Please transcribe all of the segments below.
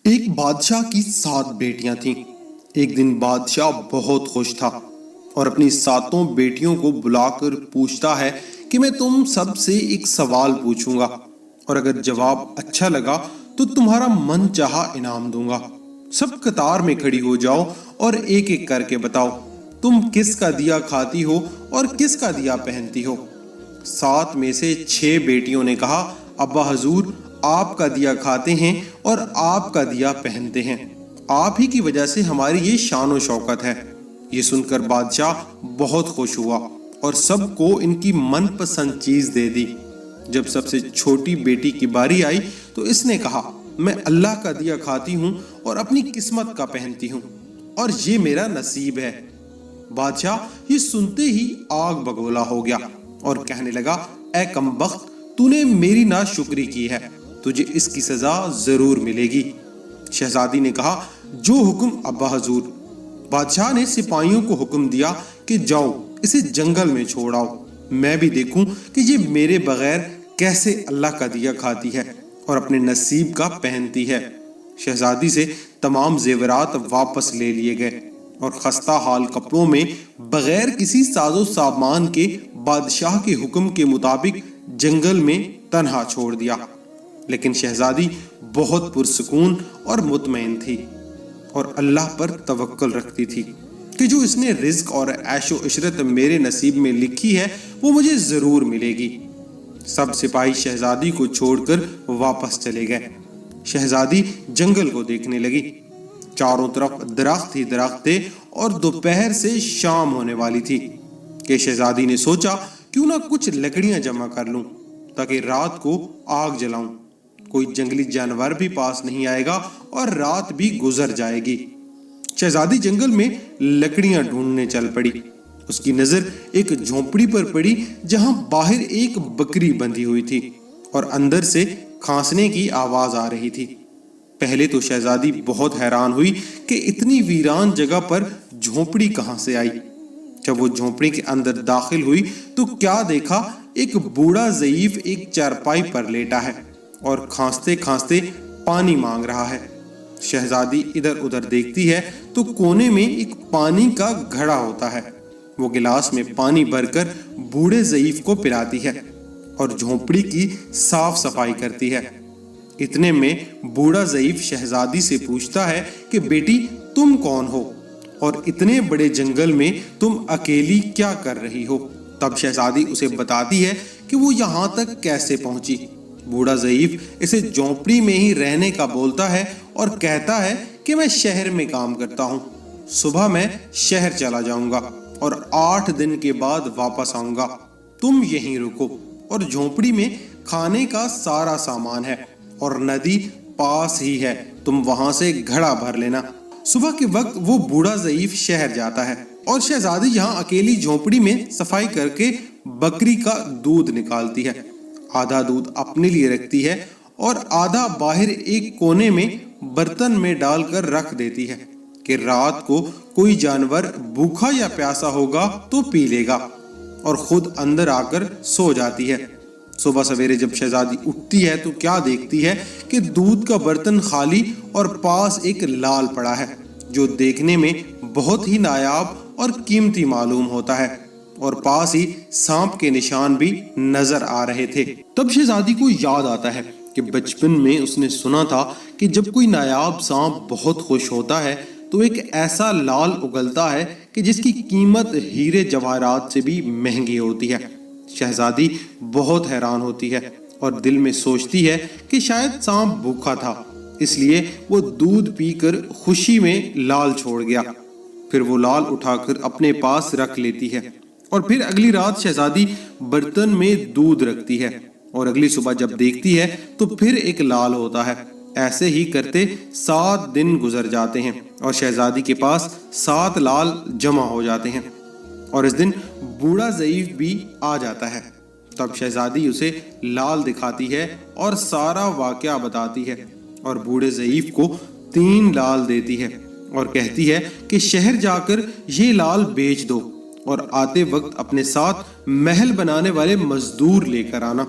ایک بادشاہ کی 7 بیٹیاں تھیں۔ ایک دن بادشاہ بہت خوش تھا اور اپنی 7 بیٹیوں کو بلا کر پوچھتا ہے کہ میں تم سب سے ایک سوال پوچھوں گا اور اگر جواب اچھا لگا تو تمہارا من چاہا انعام دوں گا۔ سب قطار میں کھڑی ہو جاؤ اور ایک ایک کر کے بتاؤ تم کس کا دیا کھاتی ہو اور کس کا دیا پہنتی ہو۔ 7 میں سے 6 بیٹیوں نے کہا ابا حضور آپ کا دیا کھاتے ہیں اور آپ کا دیا پہنتے ہیں، آپ ہی کی وجہ سے ہماری یہ شان و شوکت ہے۔ یہ سن کر بادشاہ بہت خوش ہوا اور سب کو ان کی من پسند چیز دے دی۔ جب سب سے چھوٹی بیٹی کی باری آئی تو اس نے کہا میں اللہ کا دیا کھاتی ہوں اور اپنی قسمت کا پہنتی ہوں اور یہ میرا نصیب ہے۔ بادشاہ یہ سنتے ہی آگ بگولا ہو گیا اور کہنے لگا اے کمبخت تو نے میری ناشکری کی ہے، تجھے اس کی سزا ضرور ملے گی۔ شہزادی نے کہا جو حکم ابا حضور۔ بادشاہ نے سپاہیوں کو حکم دیا کہ جاؤ اسے جنگل میں چھوڑ آؤ، میں بھی دیکھوں کہ یہ میرے بغیر کیسے اللہ کا دیا کھاتی ہے اور اپنے نصیب کا پہنتی ہے۔ شہزادی سے تمام زیورات واپس لے لیے گئے اور خستہ حال کپڑوں میں بغیر کسی ساز و سامان کے بادشاہ کے حکم کے مطابق جنگل میں تنہا چھوڑ دیا۔ لیکن شہزادی بہت پرسکون اور مطمئن تھی اور اللہ پر توکل رکھتی تھی کہ جو اس نے رزق اور عیش و عشرت میرے نصیب میں لکھی ہے وہ مجھے ضرور ملے گی۔ سب سپاہی شہزادی کو چھوڑ کر واپس چلے گئے۔ شہزادی جنگل کو دیکھنے لگی، چاروں طرف درخت ہی درخت تھے اور دوپہر سے شام ہونے والی تھی کہ شہزادی نے سوچا کیوں نہ کچھ لکڑیاں جمع کر لوں تاکہ رات کو آگ جلاؤں، کوئی جنگلی جانور بھی پاس نہیں آئے گا اور رات بھی گزر جائے گی۔ شہزادی جنگل میں لکڑیاں ڈھونڈنے چل پڑی۔ اس کی نظر ایک جھونپڑی پر پڑی جہاں باہر ایک بکری بندھی ہوئی تھی اور اندر سے کھانسنے کی آواز آ رہی تھی۔ پہلے تو شہزادی بہت حیران ہوئی کہ اتنی ویران جگہ پر جھونپڑی کہاں سے آئی۔ جب وہ جھونپڑی کے اندر داخل ہوئی تو کیا دیکھا، ایک بوڑھا ضعیف ایک چارپائی پر لیٹا ہے اور کھانستے کھانستے پانی مانگ رہا ہے۔ شہزادی ادھر ادھر دیکھتی ہے تو کونے میں ایک پانی کا گھڑا ہوتا ہے۔ وہ گلاس میں پانی بھر کر بوڑھے ضعیف کو پلاتی ہے اور جھونپڑی کی صاف صفائی کرتی ہے۔ اتنے میں بوڑھا ضعیف شہزادی سے پوچھتا ہے کہ بیٹی تم کون ہو اور اتنے بڑے جنگل میں تم اکیلی کیا کر رہی ہو؟ تب شہزادی اسے بتاتی ہے کہ وہ یہاں تک کیسے پہنچی۔ بوڑھا ضعیف اسے جھونپڑی میں ہی رہنے کا بولتا ہے اور کہتا ہے کہ میں شہر میں کام کرتا ہوں، صبح میں شہر چلا جاؤں گا اور 8 دن کے بعد واپس آؤں گا، تم یہیں رکو اور جھونپڑی میں کھانے کا سارا سامان ہے اور ندی پاس ہی ہے، تم وہاں سے گھڑا بھر لینا۔ صبح کے وقت وہ بوڑھا ضعیف شہر جاتا ہے اور شہزادی یہاں اکیلی جھونپڑی میں صفائی کر کے بکری کا دودھ نکالتی ہے۔ آدھا دودھ اپنے لیے رکھتی ہے اور آدھا باہر ایک کونے میں برتن میں ڈال کر رکھ دیتی ہے کہ رات کو کوئی جانور بھوکا یا پیاسا ہوگا تو پی لے گا، اور خود اندر آ کر سو جاتی ہے۔ صبح سویرے جب شہزادی اٹھتی ہے تو کیا دیکھتی ہے کہ دودھ کا برتن خالی اور پاس ایک لال پڑا ہے جو دیکھنے میں بہت ہی نایاب اور قیمتی معلوم ہوتا ہے، اور پاس ہی سانپ کے نشان بھی نظر آ رہے تھے۔ تب شہزادی کو یاد آتا ہے کہ بچپن میں اس نے سنا تھا کہ جب کوئی نایاب سانپ بہت خوش ہوتا ہے تو ایک ایسا لال اگلتا ہے کہ جس کی قیمت ہیرے جواہرات سے بھی مہنگی ہوتی ہے۔ شہزادی بہت حیران ہوتی ہے اور دل میں سوچتی ہے کہ شاید سانپ بھوکا تھا، اس لیے وہ دودھ پی کر خوشی میں لال چھوڑ گیا۔ پھر وہ لال اٹھا کر اپنے پاس رکھ لیتی ہے اور پھر اگلی رات شہزادی برتن میں دودھ رکھتی ہے اور اگلی صبح جب دیکھتی ہے تو پھر ایک لال ہوتا ہے۔ ایسے ہی کرتے 7 دن گزر جاتے ہیں اور شہزادی کے پاس 7 لال جمع ہو جاتے ہیں، اور اس دن بوڑھا ضعیف بھی آ جاتا ہے۔ تب شہزادی اسے لال دکھاتی ہے اور سارا واقعہ بتاتی ہے اور بوڑھے ضعیف کو 3 لال دیتی ہے اور کہتی ہے کہ شہر جا کر یہ لال بیچ دو اور آتے وقت اپنے ساتھ محل بنانے والے مزدور لے کر آنا۔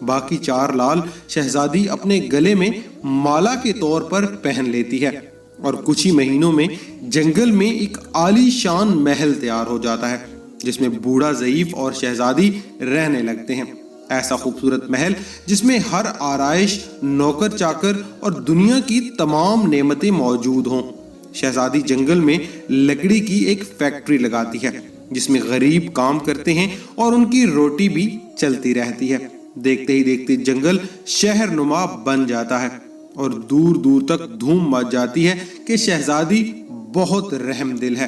باقی 4 لال شہزادی اپنے گلے میں مالا کے طور پر پہن لیتی ہے اور کچھ ہی مہینوں میں جنگل میں ایک عالی شان محل تیار ہو جاتا ہے جس میں بوڑھا ضعیف اور شہزادی رہنے لگتے ہیں۔ ایسا خوبصورت محل جس میں ہر آرائش، نوکر چاکر اور دنیا کی تمام نعمتیں موجود ہوں۔ شہزادی جنگل میں لکڑی کی ایک فیکٹری لگاتی ہے جس میں غریب کام کرتے ہیں اور ان کی روٹی بھی چلتی رہتی ہے۔ دیکھتے ہی دیکھتے جنگل شہر نما بن جاتا ہے اور دور دور تک دھوم مچ جاتی ہے کہ شہزادی بہت رحم دل ہے۔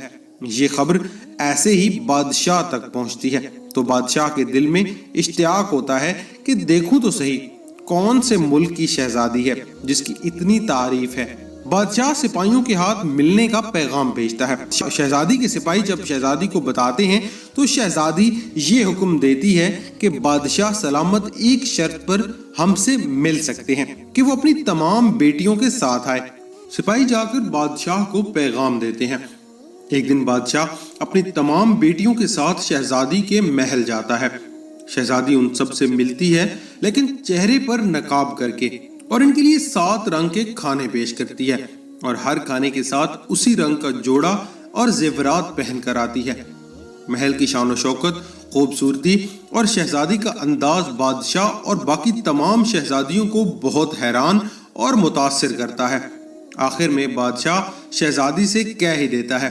یہ خبر ایسے ہی بادشاہ تک پہنچتی ہے تو بادشاہ کے دل میں اشتیاق ہوتا ہے کہ دیکھوں تو صحیح کون سے ملک کی شہزادی ہے جس کی اتنی تعریف ہے۔ بادشاہ سپاہیوں کے ہاتھ ملنے کا پیغام بھیجتا ہے۔ شہزادی کے سپاہی جب شہزادی کو بتاتے ہیں تو شہزادی یہ حکم دیتی ہے کہ بادشاہ سلامت ایک شرط پر ہم سے مل سکتے ہیں کہ وہ اپنی تمام بیٹیوں کے ساتھ آئے۔ سپاہی جا کر بادشاہ کو پیغام دیتے ہیں۔ ایک دن بادشاہ اپنی تمام بیٹیوں کے ساتھ شہزادی کے محل جاتا ہے۔ شہزادی ان سب سے ملتی ہے لیکن چہرے پر نقاب کر کے، اور ان کے لیے 7 رنگ کے کھانے پیش کرتی ہے اور ہر کھانے کے ساتھ اسی رنگ کا جوڑا اور زیورات پہن کر آتی ہے۔ محل کی شان و شوکت، خوبصورتی اور شہزادی کا انداز بادشاہ اور باقی تمام شہزادیوں کو بہت حیران اور متاثر کرتا ہے۔ آخر میں بادشاہ شہزادی سے کہہ ہی دیتا ہے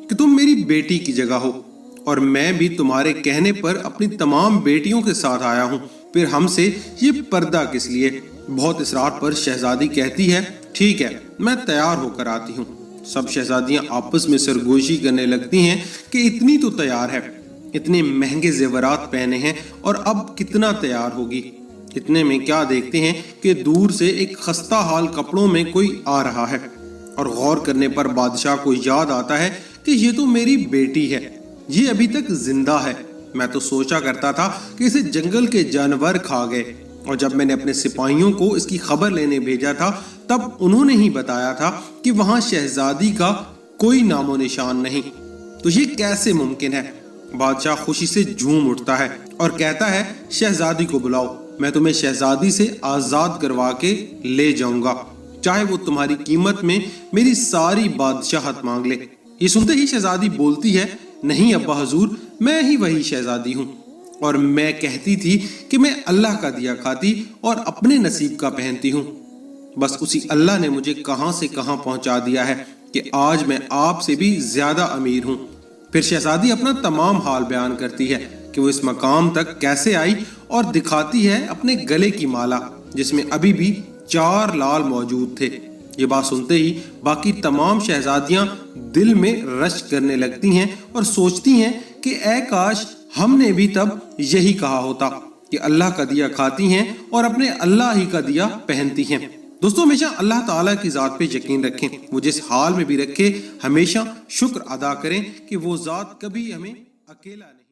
کہ تم میری بیٹی کی جگہ ہو اور میں بھی تمہارے کہنے پر اپنی تمام بیٹیوں کے ساتھ آیا ہوں، پھر ہم سے یہ پردہ کس لیے؟ بہت اصرار پر شہزادی کہتی ہے ٹھیک ہے میں تیار ہو کر آتی ہوں۔ سب شہزادیاں آپس میں سرگوشی کرنے لگتی ہیں کہ اتنی تو تیار ہے، اتنے مہنگے زیورات پہنے ہیں اور اب کتنا تیار ہوگی۔ اتنے میں کیا دیکھتے ہیں کہ دور سے ایک خستہ حال کپڑوں میں کوئی آ رہا ہے اور غور کرنے پر بادشاہ کو یاد آتا ہے کہ یہ تو میری بیٹی ہے، یہ ابھی تک زندہ ہے۔ میں تو سوچا کرتا تھا کہ اسے جنگل کے جانور کھا گئے، اور جب میں نے اپنے سپاہیوں کو اس کی خبر لینے بھیجا تھا تب انہوں نے ہی بتایا تھا کہ وہاں شہزادی کا کوئی نام و نشان نہیں، تو یہ کیسے ممکن ہے؟ بادشاہ خوشی سے جھوم اٹھتا ہے اور کہتا ہے شہزادی کو بلاؤ، میں تمہیں شہزادی سے آزاد کروا کے لے جاؤں گا، چاہے وہ تمہاری قیمت میں میری ساری بادشاہت مانگ لے۔ یہ سنتے ہی شہزادی بولتی ہے نہیں ابا حضور، میں ہی وہی شہزادی ہوں، اور میں کہتی تھی کہ میں اللہ کا دیا کھاتی اور اپنے نصیب کا پہنتی ہوں، بس اسی اللہ نے مجھے کہاں سے کہاں پہنچا دیا ہے کہ آج میں آپ سے بھی زیادہ امیر ہوں۔ پھر شہزادی اپنا تمام حال بیان کرتی ہے کہ وہ اس مقام تک کیسے آئی اور دکھاتی ہے اپنے گلے کی مالا جس میں ابھی بھی 4 لال موجود تھے۔ یہ بات سنتے ہی باقی تمام شہزادیاں دل میں رشک کرنے لگتی ہیں اور سوچتی ہیں کہ اے کاش ہم نے بھی تب یہی کہا ہوتا کہ اللہ کا دیا کھاتی ہیں اور اپنے اللہ ہی کا دیا پہنتی ہیں۔ دوستو ہمیشہ اللہ تعالیٰ کی ذات پہ یقین رکھیں، وہ جس حال میں بھی رکھے ہمیشہ شکر ادا کریں کہ وہ ذات کبھی ہمیں اکیلا نہیں